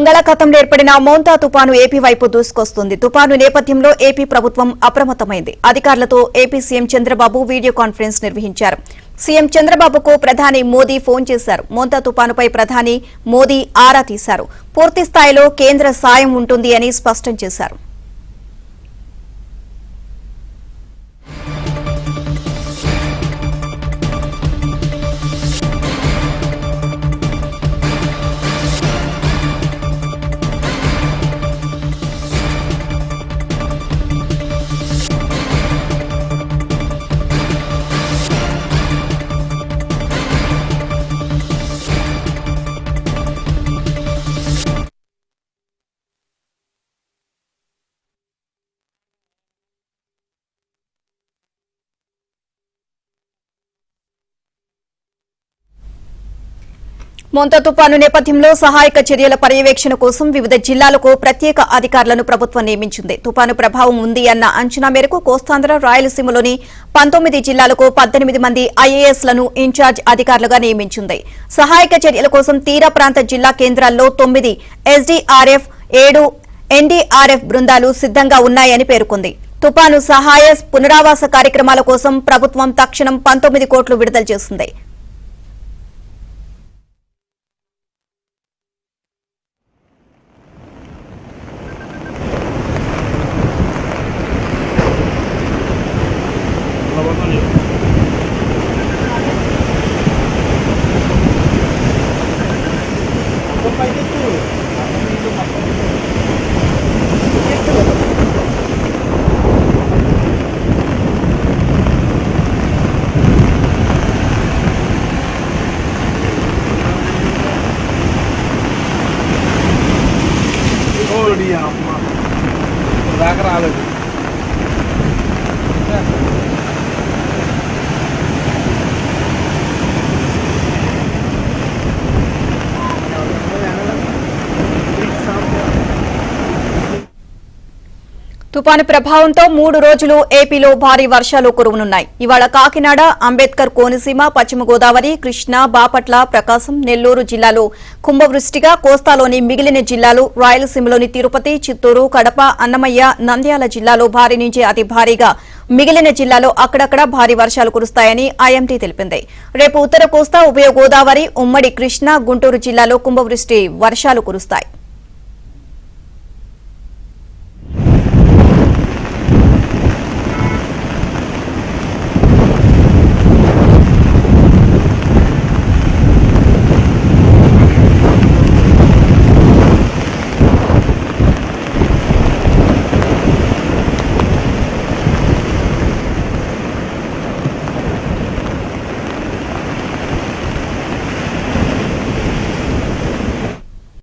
బంగాళాఖాతంలో ఏర్పడిన మోంతా తుపాను ఏపీ వైపు దూసుకొస్తుంది. తుపాను నేపథ్యంలో ఏపీ ప్రభుత్వం అప్రమత్తమైంది. అధికారులతో AP CM Chandrababu video conference నిర్వహించారు. సీఎం చంద్రబాబుకు ప్రధాని మోదీ ఫోన్ చేశారు. మోంతా తుపానుపై ప్రధాని మోదీ ఆరా తీశారు. పూర్తి స్థాయిలో కేంద్ర సాయం ఉంటుంది అని స్పష్టం చేశారు. మోంతా తుపాను నేపథ్యంలో సహాయక చర్యల పర్యవేక్షణ కోసం వివిధ జిల్లాలకు ప్రత్యేక అధికారులను ప్రభుత్వం నియమించింది. తుపాను ప్రభావం ఉంది అన్న అంచనా మేరకు కోస్తాంధ్ర, రాయలసీమలోని 19 జిల్లాలకు 18 మంది ఐఏఎస్లను ఇన్ఛార్జ్ అధికారులుగా నియమించింది. సహాయక చర్యల కోసం తీర ప్రాంత జిల్లా కేంద్రాల్లో 9 ఎస్డీఆర్ఎఫ్, 7 ఎన్డీఆర్ఎఫ్ బృందాలు సిద్దంగా ఉన్నాయని పేర్కొంది. తుపాను సహాయ పునరావాస కార్యక్రమాల కోసం ప్రభుత్వం తక్షణం 19 కోట్లు విడుదల చేసింది. దాకా రాలేదు. తుపాను ప్రభావంతో 3 రోజులు ఏపీలో భారీ వర్షాలు కురవనున్నాయి. ఇవాళ కాకినాడ, అంబేద్కర్ కోనసీమ, పశ్చిమ గోదావరి, కృష్ణా, బాపట్ల, ప్రకాశం, నెల్లూరు జిల్లాలో కుంభవృష్టిగా, కోస్తాలోని మిగిలిన జిల్లాలు, రాయలసీమలోని తిరుపతి, చిత్తూరు, కడప, అన్నమయ్య, నంద్యాల జిల్లాలో భారీ నుంచి అతి భారీగా, మిగిలిన జిల్లాలో అక్కడక్కడ భారీ వర్షాలు కురుస్తాయని ఐఎండీ తెలిపింది. రేపు ఉత్తర కోస్తా, ఉభయ గోదావరి, ఉమ్మడి కృష్ణా, గుంటూరు జిల్లాలో కుంభవృష్టి వర్షాలు కురుస్తాయి.